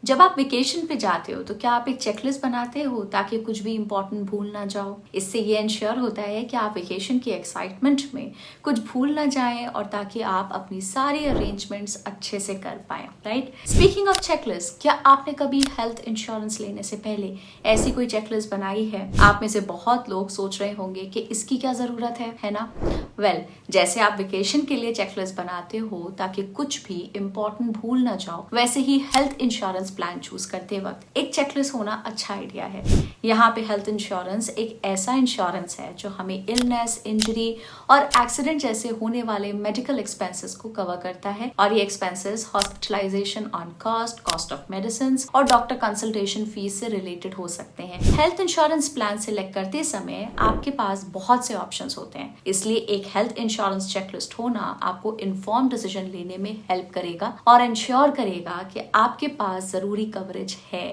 जब आप वेकेशन पे जाते हो तो क्या आप एक चेकलिस्ट बनाते हो ताकि कुछ भी इंपॉर्टेंट भूल ना जाओ? इससे ये इंश्योर होता है कि आप वेकेशन की एक्साइटमेंट में कुछ भूल ना जाएं और ताकि आप अपनी सारी अरेंजमेंट्स अच्छे से कर पाएं, राइट? स्पीकिंग ऑफ चेकलिस्ट, क्या आपने कभी हेल्थ इंश्योरेंस लेने से पहले ऐसी कोई चेकलिस्ट बनाई है? आप में से बहुत लोग सोच रहे होंगे कि इसकी क्या जरूरत है ना? वेल, जैसे आप वेकेशन के लिए चेकलिस्ट बनाते हो ताकि कुछ भी इंपॉर्टेंट भूल ना जाओ, वैसे ही हेल्थ इंश्योरेंस प्लान चूज करते वक्त एक चेकलिस्ट होना अच्छा आइडिया है। यहाँ पे हेल्थ इंश्योरेंस एक ऐसा इंश्योरेंस है जो हमें इलनेस, इंजरी और एक्सीडेंट जैसे होने वाले मेडिकल एक्सपेंसेस को कवर करता है और ये expenses hospitalization on cost of medicine और डॉक्टर कंसल्टेशन फीस से रिलेटेड हो सकते हैं। हेल्थ इंश्योरेंस प्लान सिलेक्ट करते समय आपके पास बहुत से ऑप्शंस होते हैं, इसलिए एक हेल्थ इंश्योरेंस चेकलिस्ट होना आपको इन्फॉर्म डिसीजन लेने में हेल्प करेगा और इंश्योर करेगा कि आपके पास जरूरी कवरेज है।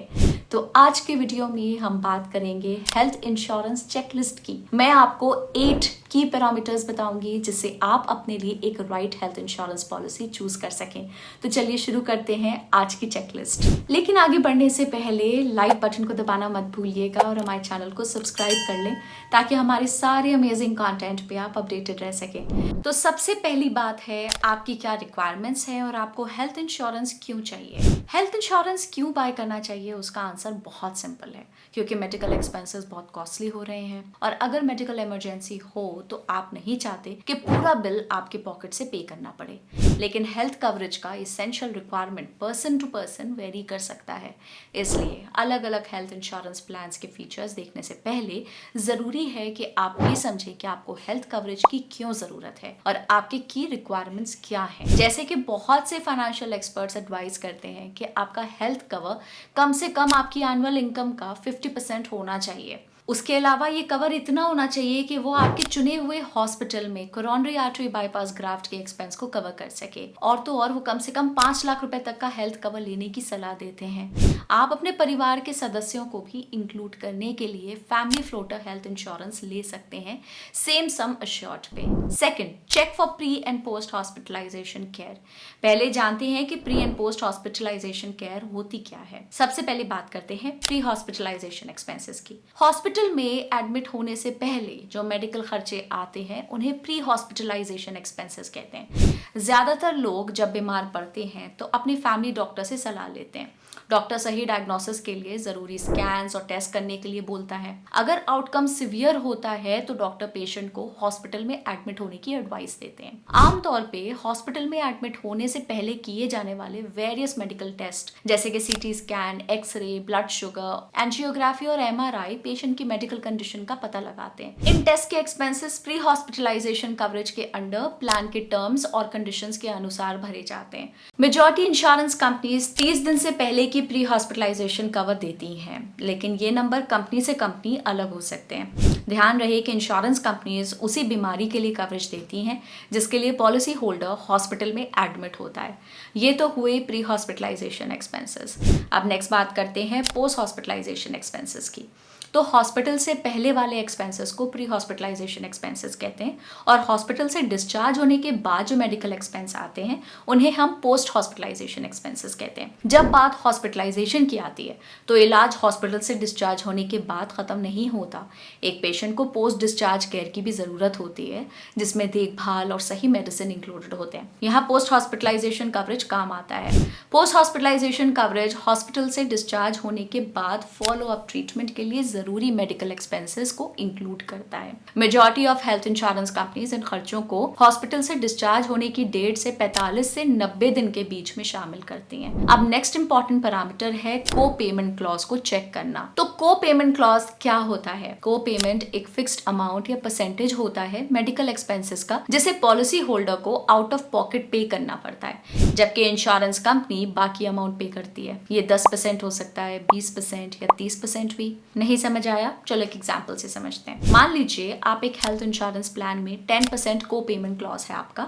तो आज के वीडियो में हम बात करेंगे हेल्थ इंश्योरेंस चेकलिस्ट की। मैं आपको 8 की पैरामीटर्स बताऊंगी जिससे आप अपने लिए एक right health insurance policy choose कर सकें। तो चलिए शुरू करते हैं आज की चेकलिस्ट। लेकिन आगे बढ़ने से पहले लाइक बटन को दबाना मत भूलिएगा और हमारे चैनल को सब्सक्राइब कर लें ताकि हमारे सारे अमेजिंग कंटेंट पे आप अपडेटेड रह सकें। तो सबसे पहली बात है आपकी क्या रिक्वायरमेंट्स है और आपको हेल्थ इंश्योरेंस क्यों चाहिए। हेल्थ इंश्योरेंस क्यों बाय करना चाहिए, उसका आंसर बहुत सिंपल है, क्योंकि मेडिकल एक्सपेंसेस बहुत कॉस्टली हो रहे हैं और अगर मेडिकल इमरजेंसी हो तो आप नहीं चाहते कि पूरा बिल आपके पॉकेट से पे करना पड़े। लेकिन हेल्थ कवरेज का essential requirement person to person vary कर सकता है, इसलिए अलग अलग हेल्थ इंश्योरेंस प्लान्स के फीचर्स देखने से पहले जरूरी है कि आप ये समझें कि आपको हेल्थ कवरेज की क्यों जरूरत है और आपके की रिक्वायरमेंट्स क्या हैं। जैसे कि बहुत से फाइनेंशियल एक्सपर्ट्स एडवाइस करते हैं कि आपका हेल्थ कवर कम से कम आपकी एनुअल इनकम का 50% होना चाहिए। उसके अलावा ये कवर इतना होना चाहिए कि वो आपके चुने हुए हॉस्पिटल में कोरोनरी आर्टरी बाईपास ग्राफ्ट के एक्सपेंस को कवर कर सके और तो और वो कम से कम 5 लाख रुपए तक का हेल्थ कवर लेने की सलाह देते हैं। आप अपने परिवार के सदस्यों को भी इंक्लूड करने के लिए फैमिली फ्लोटर हेल्थ इंश्योरेंस ले सकते हैं सेम सम अश्योर्ड पे। Second, check for pre and post hospitalization care. पहले जानते हैं कि pre and post hospitalization care होती क्या है। सबसे पहले बात करते हैं प्री हॉस्पिटलाइजेशन एक्सपेंसेस की। हॉस्पिटल में एडमिट होने से पहले जो मेडिकल खर्चे आते हैं उन्हें प्री हॉस्पिटलाइजेशन एक्सपेंसेस कहते हैं। ज्यादातर लोग जब बीमार पड़ते हैं तो अपने फैमिली डॉक्टर से सलाह लेते हैं। डॉक्टर सही डायग्नोसिस के लिए जरूरी स्कैन्स और टेस्ट करने के लिए बोलता है। अगर आउटकम सिवियर होता है तो डॉक्टर पेशेंट को हॉस्पिटल में एडमिट होने की एडवाइस देते हैं। आमतौर पे हॉस्पिटल में एडमिट होने से पहले किए जाने वाले वेरियस मेडिकल टेस्ट जैसे कि CT scan, X-ray, blood sugar, angiography और एमआरआई पेशेंट की मेडिकल कंडीशन का पता लगाते हैं। इन टेस्ट के एक्सपेंसेस प्री हॉस्पिटलाइजेशन कवरेज के अंडर प्लान के टर्म्स और कंडीशंस के अनुसार भरे जाते हैं। मेजॉरिटी इंश्योरेंस कंपनीज 30 दिन से पहले की प्री हॉस्पिटलाइजेशन कवर देती हैं, लेकिन ये नंबर कंपनी से कंपनी अलग हो सकते हैं। ध्यान रहे कि इंश्योरेंस कंपनीज उसी बीमारी के लिए कवरेज देती हैं जिसके लिए पॉलिसी होल्डर हॉस्पिटल में एडमिट होता है। ये तो हुए प्री हॉस्पिटलाइजेशन एक्सपेंसेस। अब नेक्स्ट बात करते हैं पोस्ट हॉस्पिटलाइजेशन एक्सपेंसेस की। तो हॉस्पिटल से पहले वाले एक्सपेंसेस को प्री हॉस्पिटलाइजेशन एक्सपेंसेस कहते हैं और हॉस्पिटल से डिस्चार्ज होने के बाद जो मेडिकल एक्सपेंस आते हैं उन्हें हम पोस्ट हॉस्पिटलाइजेशन एक्सपेंसेस कहते हैं। जब बात हॉस्पिटलाइजेशन की आती है तो इलाज हॉस्पिटल से डिस्चार्ज होने के बाद खत्म नहीं होता। एक पेशेंट को पोस्ट डिस्चार्ज केयर की भी जरूरत होती है जिसमें देखभाल और सही मेडिसिन इंक्लूडेड होते हैं। यहाँ पोस्ट हॉस्पिटलाइजेशन कवरेज काम आता है। पोस्ट हॉस्पिटलाइजेशन कवरेज हॉस्पिटल से डिस्चार्ज होने के बाद फॉलो अप ट्रीटमेंट के लिए जरूरी मेडिकल एक्सपेंसेस को इंक्लूड करता है। Majority of health insurance companies in खर्चों को हॉस्पिटल से डिस्चार्ज होने की डेट से 45 से 90 दिन के बीच में शामिल करती हैं। अब नेक्स्ट इंपॉर्टेंट पैरामीटर है को पेमेंट क्लॉज को चेक करना। तो को पेमेंट क्लॉज क्या होता है? को पेमेंट एक फिक्स्ड अमाउंट या परसेंटेज होता है मेडिकल एक्सपेंसेस का जिसे पॉलिसी होल्डर को आउट ऑफ पॉकेट पे करना पड़ता है, जबकि इंश्योरेंस कंपनी बाकी अमाउंट पे करती है। ये 10% हो सकता है, 20% या 30% भी। नहीं समझ आया? चलो एक एग्जांपल से समझते हैं। मान लीजिए आप एक हेल्थ इंश्योरेंस प्लान में 10% को पेमेंट क्लॉज है आपका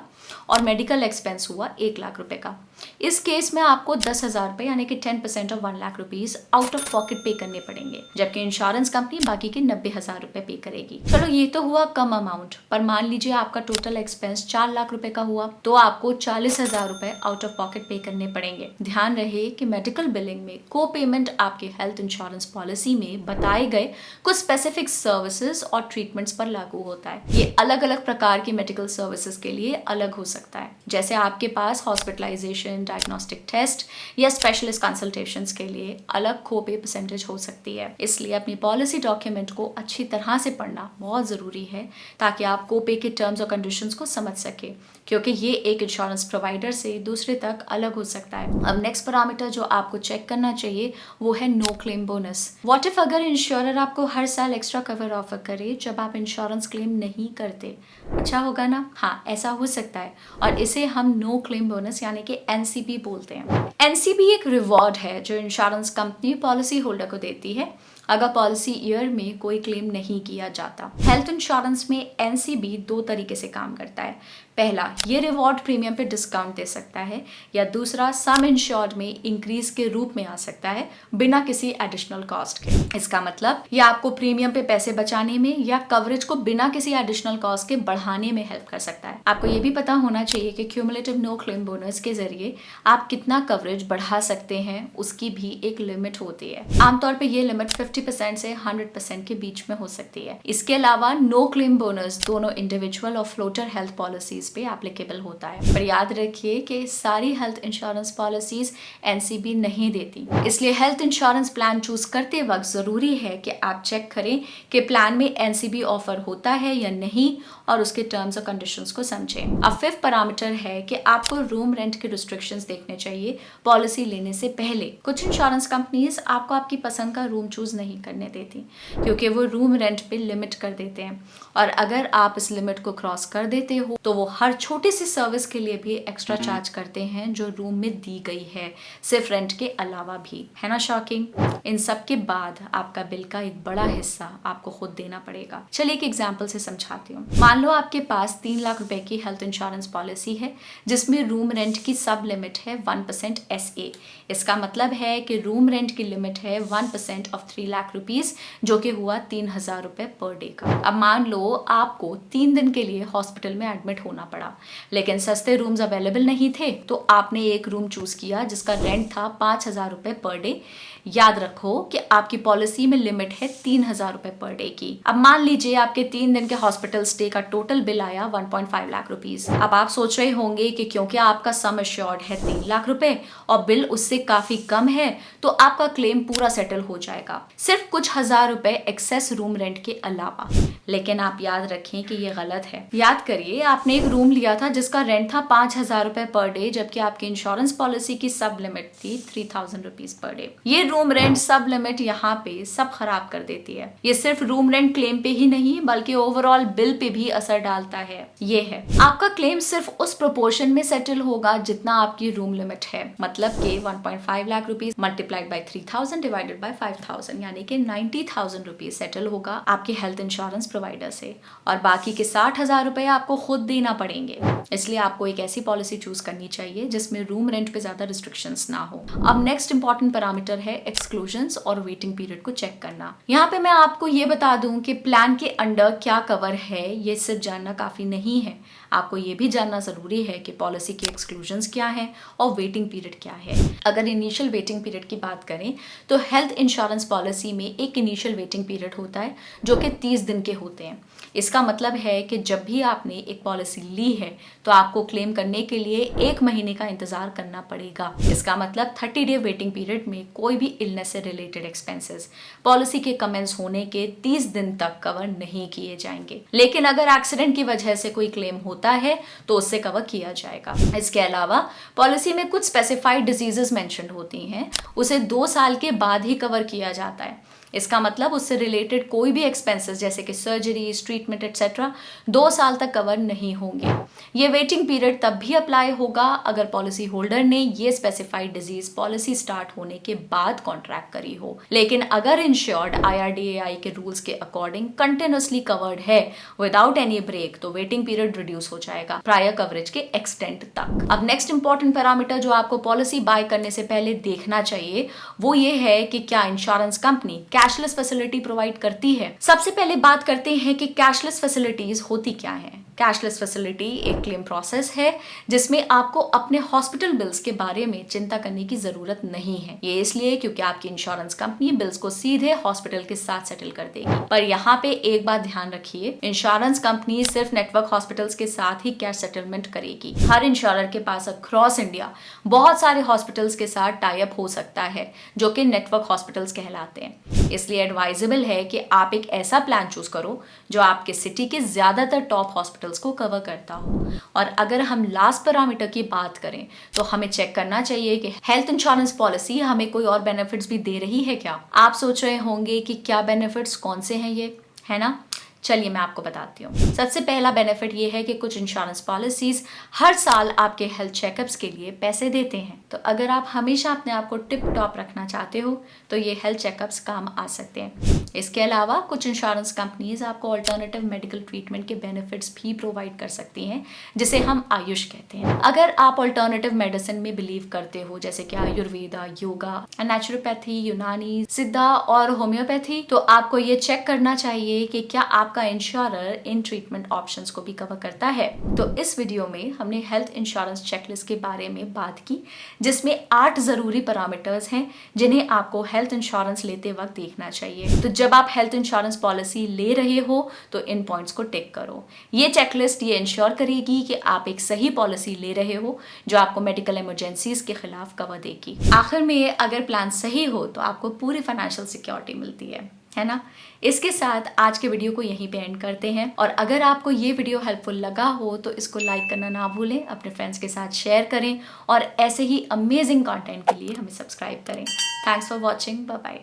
और मेडिकल एक्सपेंस हुआ 1 लाख रुपए का। इस केस में आपको 10,000 रुपए यानी कि 10% of 1 lakh rupees out of pocket पे करने पड़ेंगे, जबकि इंश्योरेंस कंपनी बाकी के 90,000 रुपए पे करेगी। चलो ये तो हुआ कम अमाउंट, पर मान लीजिए आपका टोटल एक्सपेंस 4 लाख रुपए का हुआ तो आपको 40,000 रुपए आउट ऑफ पॉकेट पे करने पड़ेंगे। ध्यान रहे कि मेडिकल बिलिंग में को पेमेंट आपके हेल्थ इंश्योरेंस पॉलिसी में बताए गए कुछ स्पेसिफिक सर्विसेज और ट्रीटमेंट्स पर लागू होता है। ये अलग अलग प्रकार की मेडिकल सर्विसेज के लिए अलग हो सकता है, जैसे आपके पास हॉस्पिटलाइजेशन, डायग्नोस्टिक टेस्ट या स्पेशलिस्ट कंसल्टेशंस के लिए अलग को पे परसेंटेज हो सकती है। इसलिए अपनी पॉलिसी डॉक्यूमेंट को अच्छी तरह से पढ़ना बहुत जरूरी है ताकि आप को पे के टर्म्स और कंडीशंस को समझ सके, क्योंकि ये एक इंश्योरेंस प्रोवाइडर से दूसरे तक अलग हो सकता है। अब नेक्स्ट पैरामीटर जो आपको चेक करना चाहिए वो है no claim bonus. What if अगर इंश्योरर आपको हर साल एक्स्ट्रा कवर ऑफर करे जब आप इंश्योरेंस क्लेम नहीं करते? अच्छा होगा ना? हाँ, ऐसा हो सकता है और इसे हम नो क्लेम बोनस यानी कि एनसीबी बोलते हैं। एनसीबी एक रिवॉर्ड है जो इंश्योरेंस कंपनी पॉलिसी होल्डर को देती है अगर पॉलिसी ईयर में कोई क्लेम नहीं किया जाता। हेल्थ इंश्योरेंस में एनसीबी 2 तरीके से काम करता है। पहला, ये रिवॉर्ड प्रीमियम पे डिस्काउंट दे सकता है, या दूसरा सम इंश्योर्ड में इंक्रीज के रूप में आ सकता है बिना किसी एडिशनल कॉस्ट के। इसका मतलब ये आपको प्रीमियम पे पैसे बचाने में या कवरेज को बिना किसी एडिशनल कॉस्ट के बढ़ाने में हेल्प कर सकता है। आपको ये भी पता होना चाहिए कि क्यूमुलेटिव नो क्लेम बोनस के जरिए आप कितना कवरेज बढ़ा सकते हैं उसकी भी एक लिमिट होती है। आमतौर पर यह लिमिट 50% से 100% के बीच में हो सकती है। इसके अलावा नो क्लेम बोनस दोनों इंडिविजुअल और फ्लोटर हेल्थ पॉलिसीज पे एप्लीकेबल होता है, पर याद रखिए कि सारी हेल्थ इंश्योरेंस पॉलिसीज एनसीबी नहीं देती। इसलिए हेल्थ इंश्योरेंस प्लान चूज करते वक्त जरूरी है कि आप चेक करें कि प्लान में एनसीबी ऑफर होता है या नहीं और उसके टर्म्स और कंडीशंस को समझें। अब 5th पैरामीटर है कि आपको रूम रेंट के रिस्ट्रिक्शंस देखने चाहिए पॉलिसी लेने से पहले। कुछ इंश्योरेंस कंपनीज आपको आपकी पसंद का रूम चूज नहीं करने देती क्योंकि वो रूम रेंट पे लिमिट कर देते हैं, और अगर आप इस लिमिट को क्रॉस कर देते हो तो वो हर छोटी सी सर्विस के लिए भी एक्स्ट्रा चार्ज करते हैं जो रूम में दी गई है, सिर्फ रेंट के अलावा भी। है ना शॉकिंग? इन सब के बाद आपका बिल का एक बड़ा हिस्सा आपको खुद देना पड़ेगा। चलिए एक एग्जांपल से समझाती हूँ। मान लो आपके पास 3 लाख रुपए की हेल्थ इंश्योरेंस पॉलिसी है जिसमें रूम रेंट की सब लिमिट है 1% SA। इसका मतलब है कि रूम रेंट की लिमिट है 1% ऑफ 3 लाख रुपीज, जो कि हुआ 3,000 रुपए पर डे का। अब मान लो आपको 3 दिन के लिए हॉस्पिटल में एडमिट होना पड़ा, लेकिन सस्ते रूम्स अवेलेबल नहीं थे तो आपने एक रूम चूज किया जिसका रेंट था 5,000 रुपए पर डे। याद रखो कि आपकी पॉलिसी में लिमिट है 3,000 रुपए पर डे की। अब मान लीजिए आपके 3 दिन के हॉस्पिटल स्टे का टोटल बिल आया 1.5 लाख रुपीज। अब आप सोच रहे होंगे कि क्योंकि आपका सम अश्योर्ड है 3 लाख रुपए और बिल उससे काफी कम है तो आपका क्लेम पूरा सेटल हो जाएगा, सिर्फ कुछ हजार रुपए एक्सेस रूम रेंट के अलावा। लेकिन आप याद रखें कि ये गलत है। याद करिए, आपने एक रूम लिया था जिसका रेंट था 5,000 रुपए पर डे, जबकि आपकी इंश्योरेंस पॉलिसी की सब लिमिट थी 3,000 रुपीज पर डे। ये रूम रेंट सब लिमिट यहाँ पे सब खराब कर देती है। ये सिर्फ रूम रेंट क्लेम पे ही नहीं बल्कि ओवरऑल बिल पे भी असर डालता है। ये है, आपका क्लेम सिर्फ उस प्रोपोर्शन में सेटल होगा जितना आपकी रूम लिमिट है, मतलब कि 1.5 lakh rupees multiplied by 3,000 divided by 5,000 यानी कि 90,000 रुपीज सेटल होगा आपके हेल्थ इंश्योरेंस प्रोवाइडर से, और बाकी के 60,000 रुपए आपको खुद देना पड़ेंगे। इसलिए आपको एक ऐसी पॉलिसी चूज करनी चाहिए जिसमें रूम रेंट पे ज्यादा रिस्ट्रिक्शंस ना हो। अब नेक्स्ट इंपॉर्टेंट पैरामीटर है एक्सक्लूजन्स और वेटिंग पीरियड को चेक करना। यहाँ पे मैं आपको ये बता दूं कि प्लान के अंडर क्या कवर है ये सिर्फ जानना काफी नहीं है, आपको ये भी जानना जरूरी है कि पॉलिसी की एक्सक्लूजन्स क्या है और वेटिंग पीरियड क्या है। अगर इनिशियल वेटिंग पीरियड की बात करें तो हेल्थ इंश्योरेंस पॉलिसी में एक इनिशियल वेटिंग पीरियड होता है जो कि 30 दिन के होते हैं। इसका मतलब है कि जब भी आपने एक पॉलिसी ली है तो आपको क्लेम करने के लिए 1 महीने का इंतजार करना पड़ेगा। इसका मतलब 30 डे वेटिंग पीरियड में कोई भी इलनेस से रिलेटेड एक्सपेंसेस पॉलिसी के कमेंस होने के 30 दिन तक कवर नहीं किए जाएंगे। लेकिन अगर एक्सीडेंट की वजह से कोई क्लेम होता है तो उससे कवर किया जाएगा। इसके अलावा पॉलिसी में कुछ स्पेसिफाइड डिजीजेस मेंशन होती हैं, उसे 2 साल के बाद ही कवर किया जाता है। इसका मतलब उससे रिलेटेड कोई भी एक्सपेंसेस जैसे कि सर्जरी, ट्रीटमेंट एक्सेट्रा 2 साल तक कवर नहीं होंगे। ये वेटिंग पीरियड तब भी अप्लाई होगा अगर पॉलिसी होल्डर ने ये स्पेसिफाइड डिजीज पॉलिसी स्टार्ट होने के बाद कॉन्ट्रैक्ट करी हो। लेकिन अगर इंश्योर्ड IRDAI के रूल्स के अकॉर्डिंग कंटिन्यूअसली कवर्ड है विदाउट एनी ब्रेक, तो वेटिंग पीरियड रिड्यूस हो जाएगा प्रायर कवरेज के एक्सटेंट तक। अब नेक्स्ट इंपॉर्टेंट पैरामीटर जो आपको पॉलिसी बाय करने से पहले देखना चाहिए वो ये है कि क्या insurance company cashless facility provide करती है। सबसे पहले बात करते हैं कि कैशलेस फैसिलिटीज होती क्या है। कैशलेस फैसिलिटी एक क्लेम प्रोसेस है जिसमें आपको अपने हॉस्पिटल बिल्स के बारे में चिंता करने की जरूरत नहीं है। ये इसलिए क्योंकि आपकी इंश्योरेंस कंपनी बिल्स को सीधे हॉस्पिटल के साथ सेटल कर देगी। पर यहाँ पे एक बात ध्यान रखिए, इंश्योरेंस कंपनी सिर्फ नेटवर्क हॉस्पिटल्स के साथ ही कैश सेटलमेंट करेगी। हर इंश्योरर के पास अक्रॉस इंडिया बहुत सारे हॉस्पिटल्स के साथ टाई अप हो सकता है जो कि नेटवर्क हॉस्पिटल्स कहलाते हैं। इसलिए एडवाइजेबल है कि आप एक ऐसा प्लान चूज करो जो आपके सिटी के ज्यादातर टॉप हॉस्पिटल्स को कवर करता हो। और अगर हम लास्ट पैरामीटर की बात करें तो हमें चेक करना चाहिए कि हेल्थ इंश्योरेंस पॉलिसी हमें कोई और बेनिफिट्स भी दे रही है क्या। आप सोच रहे होंगे कि क्या बेनिफिट्स कौन से हैं, ये है ना। चलिए मैं आपको बताती हूँ। सबसे पहला बेनिफिट ये है कि कुछ इंश्योरेंस पॉलिसीज हर साल आपके हेल्थ चेकअप्स के लिए पैसे देते हैं। तो अगर आप हमेशा अपने आप को टिप टॉप रखना चाहते हो तो ये हेल्थ चेकअप्स काम आ सकते हैं। इसके अलावा कुछ इंश्योरेंस कंपनीज आपको अल्टरनेटिव मेडिकल ट्रीटमेंट के बेनिफिट्स भी प्रोवाइड कर सकती हैं जिसे हम आयुष कहते हैं। अगर आप अल्टरनेटिव मेडिसिन में बिलीव करते हो जैसे कि आयुर्वेदा, योगा, नेचुरोपैथी, यूनानी, सिद्धा और होम्योपैथी, तो आपको ये चेक करना चाहिए कि क्या आपका इंश्योरर इन ट्रीटमेंट ऑप्शंस को भी कवर करता है। तो इस वीडियो में हमने हेल्थ इंश्योरेंस चेकलिस्ट के बारे में बात की जिसमें 8 जरूरी पैरामीटर्स हैं जिन्हें आपको हेल्थ इंश्योरेंस लेते वक्त देखना चाहिए। तो जब आप हेल्थ इंश्योरेंस पॉलिसी ले रहे हो तो इन पॉइंट्स को टिक करो। ये चेकलिस्ट ये इंश्योर करेगी कि आप एक सही पॉलिसी ले रहे हो जो आपको मेडिकल इमरजेंसीज के खिलाफ कवर देगी। आखिर में अगर प्लान सही हो तो आपको पूरी फाइनेंशियल सिक्योरिटी मिलती है ना। इसके साथ आज के वीडियो को यहीं पे एंड करते हैं और अगर आपको ये वीडियो हेल्पफुल लगा हो तो इसको लाइक करना ना भूलें, अपने फ्रेंड्स के साथ शेयर करें और ऐसे ही अमेजिंग कंटेंट के लिए हमें सब्सक्राइब करें। Thanks for watching, bye bye.